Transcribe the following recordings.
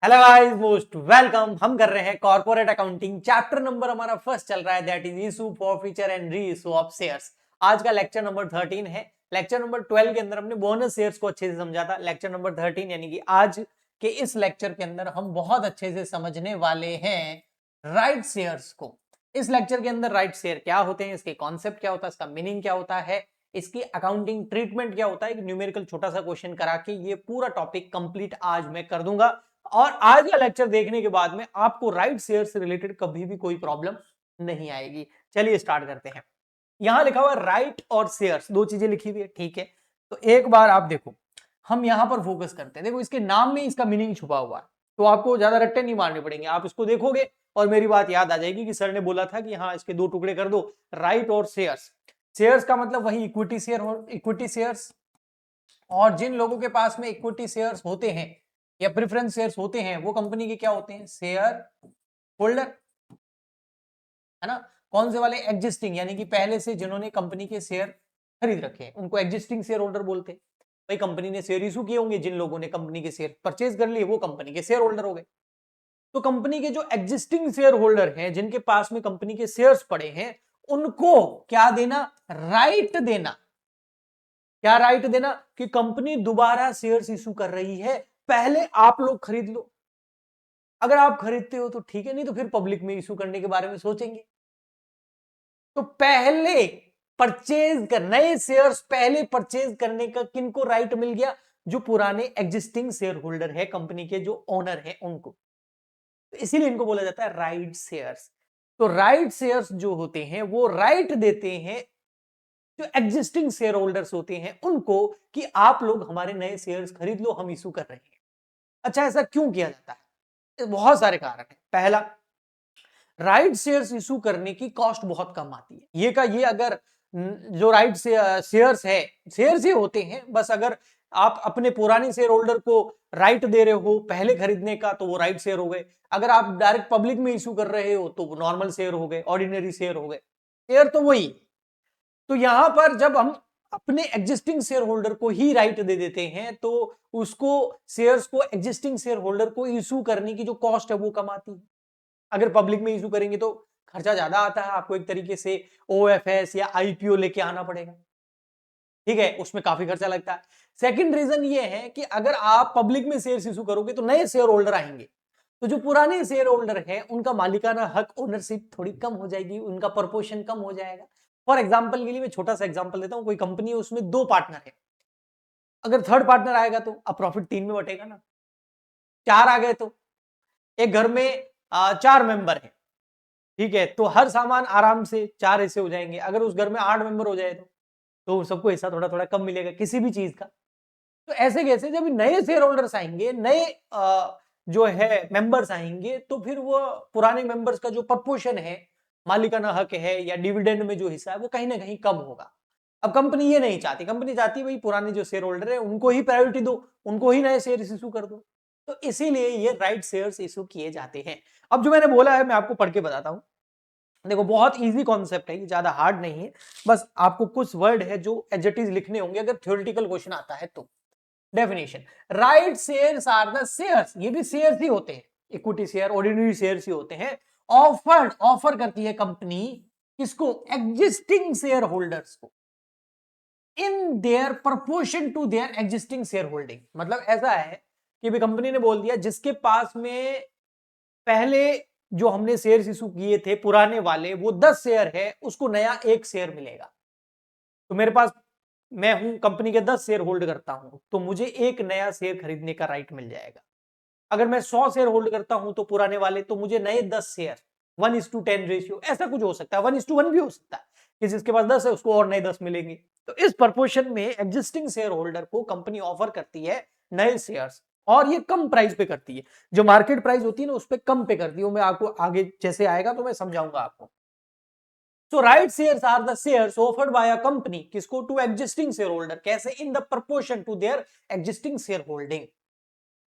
Hello guys, most welcome. हम कर रहे हैं कॉर्पोरेट अकाउंटिंग। चैप्टर नंबर हमारा फर्स्ट चल रहा है, that is issue, forfeiture and re issue of shares. आज का लेक्चर नंबर 13 है। लेक्चर नंबर 12 के अंदर हमने बोनस शेयर्स को अच्छे से समझा था। लेक्चर नंबर 13 यानी कि आज के इस लेक्चर के अंदर हम बहुत अच्छे से समझने वाले हैं राइट शेयर्स को। इस लेक्चर के अंदर राइट शेयर क्या होते हैं, इसके कॉन्सेप्ट क्या होता है, इसका मीनिंग क्या होता है, इसकी अकाउंटिंग ट्रीटमेंट क्या होता है, एक न्यूमेरिकल छोटा सा क्वेश्चन करा के ये पूरा टॉपिक कंप्लीट आज मैं कर दूंगा। और आज का लेक्चर देखने के बाद में आपको राइट शेयर से रिलेटेड कभी भी कोई प्रॉब्लम नहीं आएगी। चलिए स्टार्ट करते हैं। यहां लिखा हुआ राइट और शेयर्स, दो चीजें लिखी हुई है, ठीक है। तो एक बार आप देखो, हम यहां पर फोकस करते हैं। देखो, इसके नाम में इसका मीनिंग छुपा हुआ है, तो आपको ज्यादा रट्टे नहीं मारने पड़ेंगे। आप इसको देखोगे और मेरी बात याद आ जाएगी कि सर ने बोला था कि हाँ, इसके दो टुकड़े कर दो, राइट और शेयर्स। शेयर्स का मतलब वही इक्विटी शेयर, इक्विटी शेयर्स। और जिन लोगों के पास में इक्विटी शेयर्स होते हैं या प्रेफरेंस शेयर्स होते हैं, वो कंपनी के क्या होते हैं, शेयर होल्डर, है ना। कौन से वाले, एग्जिस्टिंग, यानी कि पहले से जिन्होंने कंपनी के शेयर खरीद रखे हैं उनको एग्जिस्टिंग शेयर होल्डर बोलते हैं। भाई, कंपनी ने शेयर इशू किए होंगे, जिन लोगों ने कंपनी के शेयर परचेज कर लिए वो कंपनी के शेयर होल्डर हो गए। तो कंपनी के जो एग्जिस्टिंग शेयर होल्डर हैं, जिनके पास में कंपनी के शेयर्स पड़े हैं, उनको क्या देना, राइट देना। क्या राइट देना कि कंपनी दोबारा शेयर्स इशू कर रही है, पहले आप लोग खरीद लो। अगर आप खरीदते हो तो ठीक है, नहीं तो फिर पब्लिक में इशू करने के बारे में सोचेंगे। तो पहले परचेज कर, नए शेयर्स पहले परचेज करने का किनको राइट मिल गया, जो पुराने एग्जिस्टिंग शेयर होल्डर है, कंपनी के जो ओनर है उनको। तो इसीलिए इनको बोला जाता है राइट शेयर्स। तो राइट शेयर्स जो होते हैं वो राइट देते हैं जो एग्जिस्टिंग शेयर होल्डर्स होते हैं उनको, कि आप लोग हमारे नए शेयर्स खरीद लो, हम इशू कर रहे हैं। अच्छा, ऐसा क्यों किया जाता है? बहुत सारे कारण है। पहला, राइट शेयर्स इशू करने की कॉस्ट बहुत कम आती है। ये अगर जो राइट शेयर्स है, शेयर्स ही होते हैं बस। अगर आप अपने पुराने शेयर होल्डर को राइट दे रहे हो पहले खरीदने का, तो वो राइट शेयर हो गए। अगर आप डायरेक्ट पब्लिक में इशू कर रहे हो तो वो नॉर्मल शेयर हो गए, ऑर्डिनरी शेयर हो गए। शेयर तो वही। तो यहां पर जब हम अपने एग्जिस्टिंग शेयर होल्डर को ही राइट दे देते हैं, तो उसको, शेयर्स को एग्जिस्टिंग शेयर होल्डर को इशू करने की जो कॉस्ट है वो कम आती है। अगर पब्लिक में इशू करेंगे तो खर्चा ज्यादा आता है, आपको एक तरीके से ओएफएस या आईपीओ लेके आना पड़ेगा, ठीक है, उसमें काफी खर्चा लगता है। सेकंड रीजन ये है कि अगर आप पब्लिक में शेयर इशू करोगे तो नए शेयर होल्डर आएंगे, तो जो पुराने शेयर होल्डर हैं उनका मालिकाना हक, ओनरशिप थोड़ी कम हो जाएगी, उनका प्रपोर्शन कम हो जाएगा। फॉर एग्जाम्पल के लिए मैं छोटा सा एग्जाम्पल देता हूं। कोई कंपनी है, उसमें दो पार्टनर है। अगर थर्ड पार्टनर आएगा तो अब प्रॉफिट तीन में बटेगा ना। चार आ गए तो एक घर में चार मेंबर है, ठीक है, तो हर सामान आराम से चार हिस्से हो जाएंगे। अगर उस घर में आठ मेंबर हो जाए तो सबको हिस्सा थोड़ा थोड़ा कम मिलेगा किसी भी चीज का। तो ऐसे कैसे, जब नए शेयर होल्डर्स आएंगे, नए जो है मेंबर्स आएंगे, तो फिर वो पुराने मेंबर्स का जो प्रपोर्शन है, मालिकाना हक है या डिविडेंड में जो हिस्सा है, वो कहीं ना कहीं कम होगा। अब कंपनी ये नहीं चाहती, कंपनी चाहती है भाई पुराने जो शेयर होल्डर है उनको ही प्रायोरिटी दो, उनको ही नए शेयर इशू कर दो। तो इसीलिए ये राइट शेयर्स इशू किए जाते हैं। अब जो मैंने बोला है मैं आपको पढ़ के बताता हूं। देखो, बहुत इजी कॉन्सेप्ट है, ये ज्यादा हार्ड नहीं है। बस आपको कुछ वर्ड है जो एज इट इज लिखने होंगे अगर थ्योरेटिकल क्वेश्चन आता है तो। Definition, right shares are the shares, ये भी शेयर्स ही होते हैं, इक्विटी शेयर, ऑर्डिनरी शेयर्स ही होते हैं। ऑफर्ड, ऑफर करती है कंपनी किसको, एग्जिस्टिंग शेयर होल्डर्स को, in their proportion to their existing share holding. मतलब ऐसा है कि भी कंपनी ने बोल दिया, जिसके पास में पहले जो हमने शेयर इशू किए थे पुराने वाले, वो 10 शेयर है, उसको नया एक शेयर मिलेगा। तो मेरे पास, मैं हूं कंपनी के 10 शेयर होल्ड करता हूं, तो मुझे एक नया शेयर खरीदने का राइट मिल जाएगा। अगर मैं 100 शेयर होल्ड करता हूं तो पुराने वाले, तो मुझे नए 10 शेयर, 1:10 रेशियो, ऐसा कुछ हो सकता है, 1:1 भी हो सकता है कि जिसके पास 10 है उसको और नए 10 मिलेंगे। तो इस प्रपोर्शन में एग्जिस्टिंग शेयर होल्डर को कंपनी ऑफर करती है नए शेयर्स, और ये कम प्राइस पे करती है। जो मार्केट प्राइस होती है ना, उस पर कम पे करती है। मैं आपको आगे जैसे आएगा तो मैं समझाऊंगा आपको। So right shares are the shares offered by a company किसको, to existing shareholder, कैसे, in the proportion to their existing shareholding.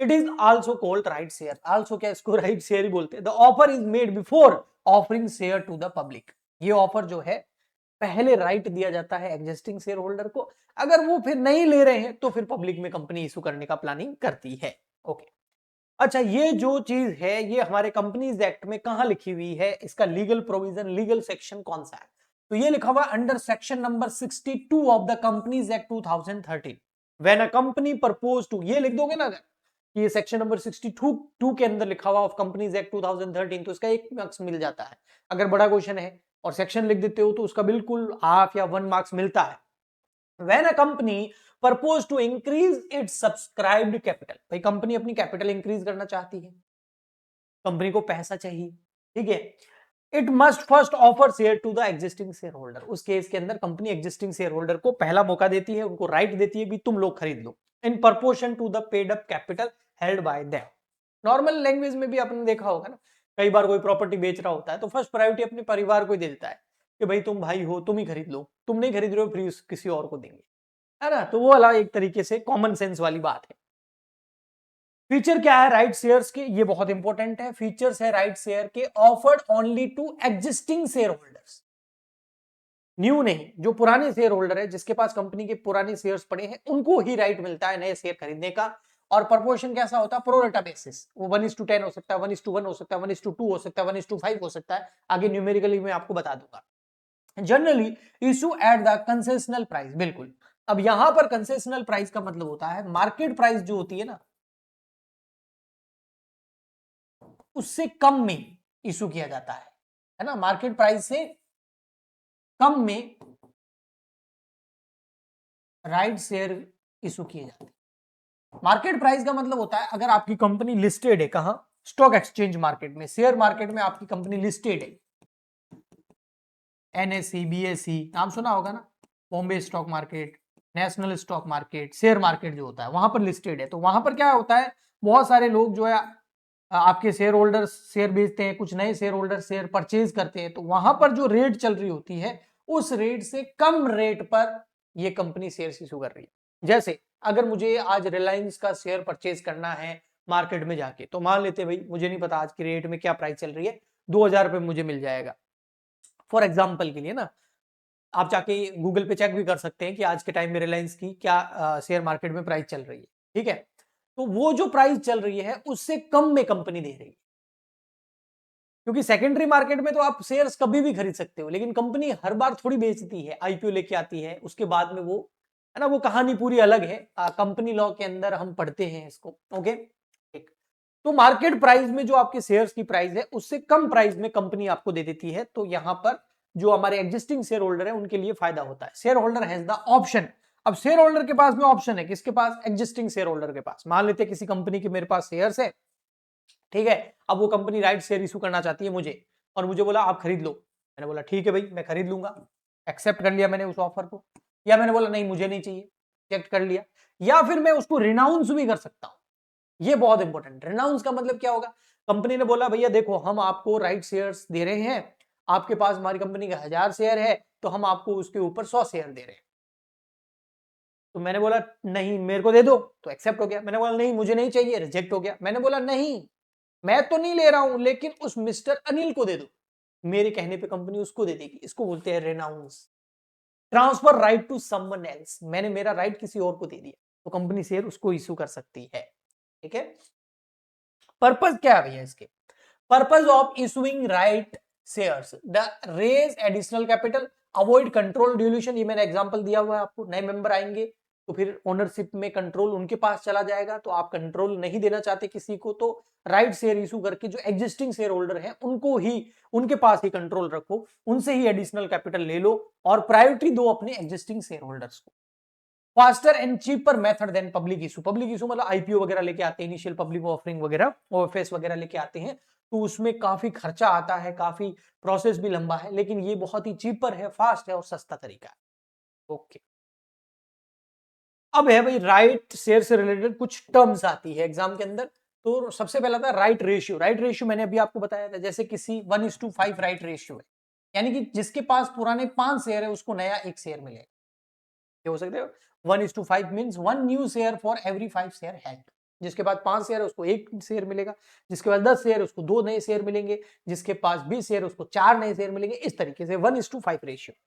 It is also called right share. Also क्या, इसको right share ही बोलते हैं। The offer is made before offering share to the public. ये offer जो है पहले राइट दिया जाता है एग्जिस्टिंग शेयर होल्डर को। अगर वो फिर नहीं ले रहे हैं तो फिर पब्लिक में कंपनी इशू करने का प्लानिंग करती है। ओके, अच्छा, ये जो चीज है ये हमारे कंपनीज एक्ट में कहां लिखी हुई है, इसका लीगल प्रोविजन, लीगल सेक्शन कौन सा है? तो ये लिखा हुआ under section number 62 of the companies act 2013। When a company propose to, ये लिख दोगे ना अगर कि ये सेक्शन नंबर 62 के अंदर लिखा हुआ ऑफ कंपनीज एक्ट 2013, तो इसका 1 मार्क्स मिल जाता है। अगर बड़ा क्वेश्चन है और सेक्शन लिख देते हो तो उसका बिल्कुल हाफ या 1 मार्क्स मिलता है। When a company propose to increase its subscribed capital, भाई कंपनी अपनी कैपिटल इंक्रीज करना चाहती है, कंपनी को पैसा चाहिए, ठीक है। It must first offer share to the existing share holder. उस केस के अंदर कंपनी एग्जिस्टिंग शेयर होल्डर को पहला मौका देती है, उनको राइट देती है भी तुम लोग खरीद लो, in proportion to the paid up capital held by them. Normal language में भी आपने देखा होगा ना, कई बार कोई प्रॉपर्टी बेच रहा होता है तो फर्स्ट प्रायोरिटी अपने परिवार को ही दे देता है कि भाई तुम भाई हो, तुम ही खरीद लो, तुम नहीं खरीद रहे हो फिर किसी और को देंगे, है ना। तो वो वाला एक तरीके से कॉमन सेंस वाली बात है। फीचर क्या है राइट शेयर्स के, ये बहुत इंपॉर्टेंट है। फीचर्स है राइट शेयर के offered only to existing share holders, new नहीं, जो पुराने शेयर होल्डर है जिसके पास कंपनी के पुराने शेयर्स पड़े हैं उनको ही राइट मिलता है नए शेयर खरीदने का। और प्रपोर्शन कैसा होता है, प्रोरेटा बेसिस, वो 1:10 हो सकता है, 1:1 हो सकता है, 1:2 हो सकता है, 1:5 हो सकता है, आगे न्यूमेरिकली मैं आपको बता दूंगा। Generally issue at the concessional price, बिल्कुल। अब यहां पर कंसेशनल प्राइस का मतलब होता है मार्केट प्राइस जो होती है ना उससे कम में इशू किया जाता है ना, मार्केट प्राइस से कम में राइट शेयर इशू किए जाते हैं। मार्केट प्राइस का मतलब होता है अगर आपकी कंपनी लिस्टेड है, कहां, स्टॉक एक्सचेंज मार्केट में, शेयर मार्केट में आपकी कंपनी लिस्टेड है, एनएससी, बीएससी नाम सुना होगा ना, Bombay stock market, national stock market, share market जो होता है वहां पर लिस्टेड है, तो वहां पर क्या होता है, बहुत सारे लोग जो है आपके शेयर होल्डर्स शेयर बेचते हैं, कुछ नए शेयर होल्डर शेयर परचेज करते हैं, तो वहां पर जो रेट चल रही होती है उस रेट से कम रेट पर ये कंपनी शेयर इशू कर रही है। जैसे अगर मुझे आज रिलायंस का शेयर परचेज करना है मार्केट में जाके, तो मान लेते भाई मुझे नहीं पता आज की रेट में क्या प्राइस चल रही है, 2000 रुपए मुझे मिल जाएगा फॉर एग्जाम्पल के लिए ना। आप जाके गूगल पे चेक भी कर सकते हैं कि आज के टाइम में रिलायंस की क्या शेयर मार्केट में प्राइस चल रही है, ठीक है। तो वो जो प्राइस चल रही है उससे कम में कंपनी दे रही है, क्योंकि सेकेंडरी मार्केट में तो आप शेयर्स कभी भी खरीद सकते हो, लेकिन कंपनी हर बार थोड़ी बेचती है, आईपीओ लेके आती है, उसके बाद में वो, है ना, वो कहानी पूरी अलग है, कंपनी लॉ के अंदर हम पढ़ते हैं इसको, ओके। ठीक, तो मार्केट प्राइस में जो आपके शेयर्स की प्राइस है उससे कम प्राइस में कंपनी आपको दे देती है, तो यहां पर जो हमारे एग्जिस्टिंग शेयर होल्डर है उनके लिए फायदा होता है। Share holder has the option, अब शेयर होल्डर के पास में ऑप्शन है, किसके पास, एग्जिस्टिंग शेयर होल्डर के पास। मान लेते किसी कंपनी के मेरे पास शेयर्स है, ठीक है, अब वो कंपनी राइट शेयर इशू करना चाहती है मुझे, और मुझे बोला आप खरीद लो, मैंने बोला ठीक है भाई मैं खरीद लूंगा, एक्सेप्ट कर लिया मैंने उस ऑफर को, या मैंने बोला नहीं मुझे नहीं चाहिए, रिजेक्ट कर लिया, या फिर मैं उसको रिनाउंस भी कर सकता हूं। ये बहुत इंपॉर्टेंट, रिनाउंस का मतलब क्या होगा, कंपनी ने बोला भैया देखो हम आपको राइट शेयर्स दे रहे हैं, आपके पास हमारी कंपनी का 1000 शेयर है तो हम आपको उसके ऊपर 100 शेयर दे रहे हैं, तो मैंने बोला नहीं मेरे को दे दो, तो एक्सेप्ट हो गया। मैंने बोला नहीं मुझे नहीं चाहिए, रिजेक्ट हो गया। मैंने बोला नहीं मैं तो नहीं ले रहा हूं लेकिन उस मिस्टर अनिल को दे दो, मेरे कहने पे कंपनी उसको दे देगी, इसको बोलते हैं renounce, transfer right to someone else, मैंने मेरा राइट किसी और को दे दिया, तो कंपनी शेयर उसको इश्यू कर सकती है, ठीक है। पर्पज क्या है भैया इसके, purpose of issuing right shares, the raise additional capital, avoid control dilution, ये मैंने एग्जांपल दिया हुआ है आपको, नए मेंबर आएंगे तो फिर ओनरशिप में कंट्रोल उनके पास चला जाएगा, तो आप कंट्रोल नहीं देना चाहते किसी को, तो राइट शेयर इशू करके जो एग्जिस्टिंग शेयर होल्डर है उनको ही, उनके पास ही कंट्रोल रखो, उनसे ही एडिशनल कैपिटल ले लो और प्रायोरिटी दो अपने एग्जिस्टिंग शेयर होल्डर्स को। Faster and cheaper method than public issue, public issue मतलब आईपीओ वगैरह लेके आते हैं, इनिशियल पब्लिक ऑफरिंग वगैरह, ओएफएस वगैरह लेके आते हैं, तो उसमें काफी खर्चा आता है, काफी प्रोसेस भी लंबा है, लेकिन ये बहुत ही चीपर है, फास्ट है और सस्ता तरीका है, ओके। अब है भाई राइट शेयर से रिलेटेड कुछ टर्म्स आती है एग्जाम के अंदर, तो सबसे पहला था राइट रेशियो। राइट रेशियो मैंने अभी आपको बताया था, जैसे किसी 1:5 राइट रेशियो है, यानी कि जिसके पास पुराने 5 शेयर है उसको नया 1 शेयर मिलेगा, ये हो सकते हो 1:5 means 1 new share for every 5 share held, जिसके पास 5 शेयर है उसको 1 शेयर मिलेगा, जिसके पास 10 शेयर है उसको 2 नए शेयर मिलेंगे, जिसके पास 20 शेयर है उसको 4 नए शेयर मिलेंगे, इस तरीके से 1:5 रेशियो।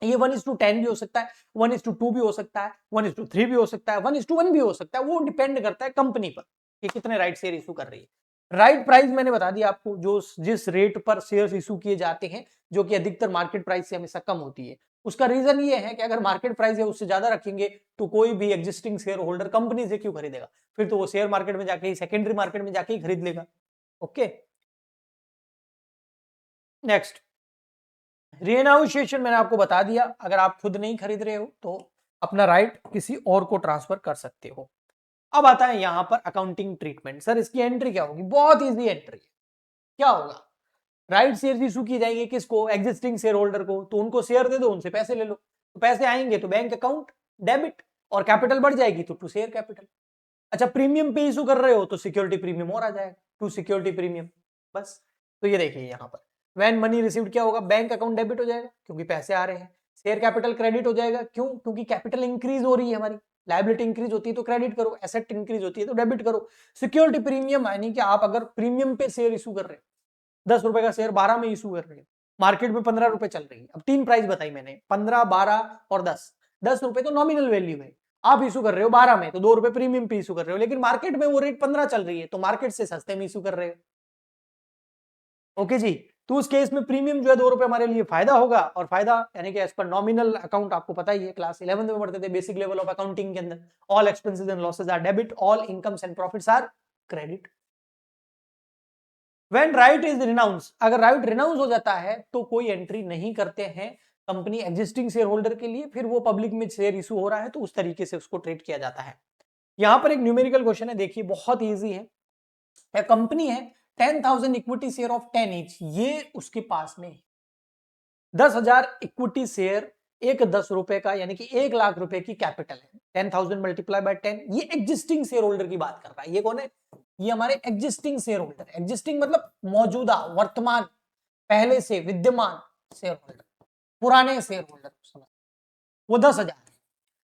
ये 1:10 भी हो सकता है, 1:2 भी हो सकता है, 1:3 भी हो सकता है, 1:1 भी हो सकता है, वो डिपेंड करता है कंपनी पर। कि कितने राइट शेयर इशू कर रही है। राइट प्राइस मैंने बता दिया आपको, जो जिस रेट पर शेयर्स इशू किए जाते हैं, जो कि अधिकतर मार्केट प्राइस से हमेशा कम होती है। उसका रीजन ये है कि अगर मार्केट प्राइस है उससे ज्यादा रखेंगे तो कोई भी एग्जिस्टिंग शेयर होल्डर कंपनी से क्यों खरीदेगा, फिर तो वो शेयर मार्केट में जाके ही, सेकेंडरी मार्केट में जाके ही खरीद लेगा। ओके, नेक्स्ट, रीनेगोशिएशन मैंने आपको बता दिया, अगर आप खुद नहीं खरीद रहे हो तो अपना राइट किसी और को ट्रांसफर कर सकते हो। अब आता है यहां पर अकाउंटिंग ट्रीटमेंट। सर इसकी एंट्री क्या होगी? बहुत इजी एंट्री। क्या होगा? राइट शेयर इशू की जाएंगे किसको? एग्जिस्टिंग शेयर होल्डर को। तो उनको शेयर दे दो, उनसे पैसे ले लो। तो पैसे आएंगे तो बैंक अकाउंट डेबिट, और कैपिटल बढ़ जाएगी तो टू शेयर कैपिटल। अच्छा, प्रीमियम पे इशू कर रहे हो तो सिक्योरिटी प्रीमियम और आ जाएगा, टू सिक्योरिटी प्रीमियम। बस। तो ये देखिए यहां पर व्हेन मनी रिसीव्ड क्या होगा? बैंक अकाउंट डेबिट हो जाएगा क्योंकि पैसे आ रहे हैं। शेयर कैपिटल क्रेडिट हो जाएगा, क्यों? क्योंकि कैपिटल इंक्रीज हो रही है हमारी। लायबिलिटी इंक्रीज होती है तो क्रेडिट करो, एसेट इंक्रीज होती है तो डेबिट करो। सिक्योरिटी प्रीमियम यानी कि आप अगर प्रीमियम पे शेयर इशू कर रहे हैं, 10 रुपए का शेयर 12 में इशू कर रहे हैं, मार्केट में 15 रुपए चल रही है। अब 3 प्राइस बताई मैंने, 15, 12 और 10। 10 रुपए तो नॉमिनल वैल्यू है, आप इशू कर रहे हो 12 में तो 2 रुपए प्रीमियम पे इशू कर रहे हो, लेकिन मार्केट में वो रेट 15 चल रही है तो मार्केट से सस्ते में इशू कर रहे हो। ओके जी, तो उस केस में प्रीमियम जो है 2 रुपए हमारे लिए फायदा होगा, और फायदा यानी कि एज पर नॉमिनल अकाउंट आपको पता ही है, क्लास 11th में पढ़ते थे बेसिक लेवल ऑफ अकाउंटिंग के अंदर, all expenses and losses are debit, all incomes and profits are credit. When right is renounced, अगर राइट रिनाउंस हो जाता है तो कोई एंट्री नहीं करते हैं कंपनी एग्जिस्टिंग शेयर होल्डर के लिए, फिर वो पब्लिक में शेयर इशू हो रहा है तो उस तरीके से उसको ट्रीट किया जाता है। यहां पर एक न्यूमेरिकल क्वेश्चन है, देखिए बहुत इजी है। एक कंपनी है 10,000 इक्विटी शेयर ऑफ 10 ईच, ये उसके पास में 10,000 इक्विटी शेयर, एक 10 रुपए का यानी कि 1 लाख रुपए की कैपिटल है। 10,000 मल्टीप्लाई बाय 10, ये एग्जिस्टिंग शेयर होल्डर की बात कर रहा है। ये कौन है? ये हमारे एग्जिस्टिंग शेयर होल्डर। एग्जिस्टिंग मतलब मौजूदा, वर्तमान, पहले से विद्यमान शेयर होल्डर, पुराने शेयर होल्डर। वो 10,000,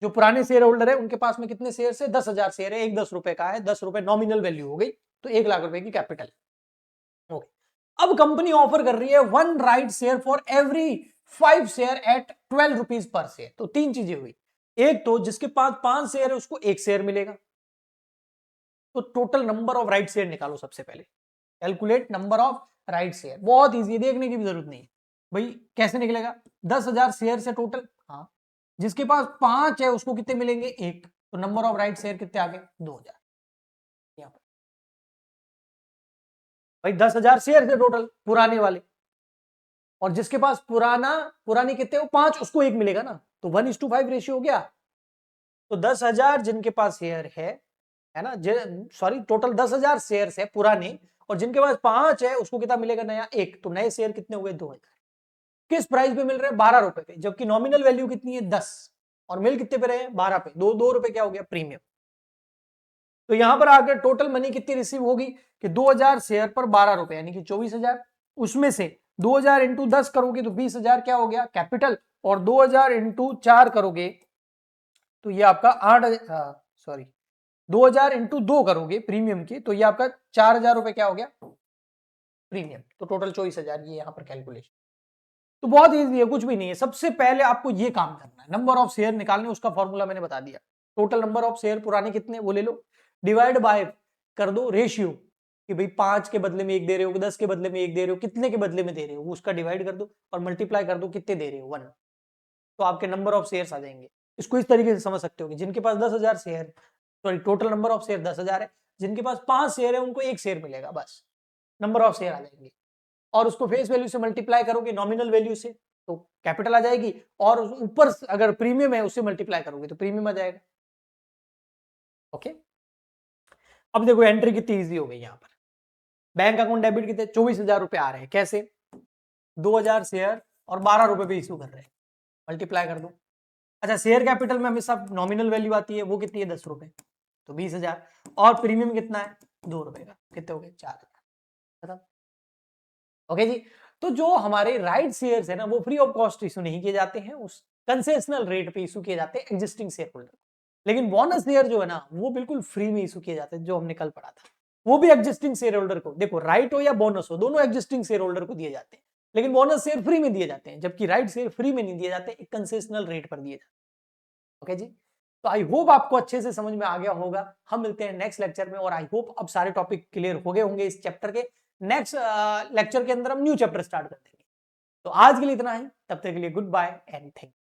जो पुराने शेयर होल्डर है उनके पास में कितने शेयर है? 10,000 शेयर है, एक 10 रुपए का है, 10 रुपए नॉमिनल वैल्यू हो गई, तो 1 लाख रुपए की कैपिटल। ओके, अब कंपनी ऑफर कर रही है 1 right share for every 5 share eight 12 rupees per share. तो 3 चीजें हुई, एक तो जिसके पास 5 शेयर है उसको 1 शेयर मिलेगा। तो total number of right share निकालो सबसे पहले, calculate number of right share. बहुत इजी है, देखने की भी जरूरत नहीं है भाई। कैसे निकलेगा? 10,000 शेयर से टोटल, हाँ, जिसके पास 5 है उसको कितने मिलेंगे? 1। तो नंबर ऑफ राइट शेयर कितने आ गए? 2,000। भाई 10,000 शेयर थे टोटल पुराने वाले, और जिसके पास पुराने कितने हो? 5, उसको 1 मिलेगा ना, तो 1:5 रेशियो हो गया। तो 10,000 जिनके पास शेयर है ना, सॉरी, टोटल 10,000 शेयर है पुराने, और जिनके पास 5 है उसको कितना मिलेगा? नया 1। तो नए शेयर कितने हुए? 2,000। किस प्राइस पे मिल रहे हैं? 12 रुपए पे, जबकि नॉमिनल वैल्यू कितनी है? 10, और मिल कितने पे रहे? 12 पे। 2 रुपए क्या हो गया? प्रीमियम। तो यहां पर आकर टोटल मनी कितनी रिसीव होगी कि 2,000 शेयर पर 12 रुपए यानी कि 24,000। उसमें से 2,000 इंटू 10 करोगे तो 20,000 क्या हो गया? कैपिटल। और 2,000 इंटू 4 करोगे तो ये आपका 8, सॉरी, 2,000 इंटू 2 करोगे प्रीमियम की तो ये आपका 4,000 रुपए क्या हो गया? प्रीमियम। तो टोटल 24,000 ये यहां पर कैलकुलेशन। तो बहुत इजी है, कुछ भी नहीं है। सबसे पहले आपको ये काम करना है, नंबर ऑफ शेयर निकालने, उसका फॉर्मूला मैंने बता दिया। टोटल नंबर ऑफ शेयर पुराने कितने वो ले लो, डिवाइड बाय कर दो रेशियो, कि भाई 5 के बदले में 1 दे रहे हो, 10 के बदले में 1 दे रहे हो, कितने के बदले में दे रहे हो उसका डिवाइड कर दो, और मल्टीप्लाई कर दो कितने दे रहे हो, 1। तो आपके नंबर ऑफ शेयर्स आ जाएंगे। इसको इस तरीके से समझ सकते हो कि जिनके पास 10,000 share, sorry total number of share 10,000 है, जिनके पास 5 शेयर है उनको 1 शेयर मिलेगा, बस नंबर ऑफ शेयर आ जाएंगे। और उसको फेस वैल्यू से मल्टीप्लाई करोगे नॉमिनल वैल्यू से तो कैपिटल आ जाएगी, और ऊपर अगर प्रीमियम है उससे मल्टीप्लाई करोगे तो प्रीमियम आ जाएगा। ओके, अब देखो एंट्री कितनी इजी हो गई यहां पर। बैंक अकाउंट डेबिट कितने? 24,000 रुपए आ रहे हैं। कैसे? 2,000 शेयर और 12 रुपए पे इशू कर रहे हैं, मल्टीप्लाई कर दो। अच्छा, शेयर कैपिटल में हमेशा नॉमिनल वैल्यू आती है, वो कितनी है? 10 रुपए, तो 20,000। और प्रीमियम कितना है? 2 रुपए का, कितने हो गए? 4,000। ओके जी, तो जो हमारे राइट शेयर्स है ना वो फ्री ऑफ कॉस्ट इशू नहीं किए जाते हैं, उस कंसेशनल रेट पे इशू किए जाते हैं एग्जिस्टिंग शेयर होल्डर। लेकिन बोनस शेयर जो है ना वो बिल्कुल फ्री में इशू किए जाते हैं, जो हमने कल पढ़ा था। वो भी एग्जिस्टिंग शेयर होल्डर को, देखो राइट हो या बोनस हो, दोनों एग्जिस्टिंग शेयर होल्डर को दिए जाते हैं, लेकिन बोनस शेयर फ्री में दिए जाते हैं, जबकि राइट शेयर फ्री में नहीं दिए जाते, एक कंसेशनल रेट पर दिए जाते हैं। ओके जी, तो आई होप आपको अच्छे से समझ में आ गया होगा। हम मिलते हैं नेक्स्ट लेक्चर में, और आई होप अब सारे टॉपिक क्लियर हो गए होंगे इस चैप्टर के। नेक्स्ट लेक्चर के अंदर हम न्यू चैप्टर स्टार्ट कर देंगे। तो आज के लिए इतना ही, तब तक के लिए goodbye and thank you.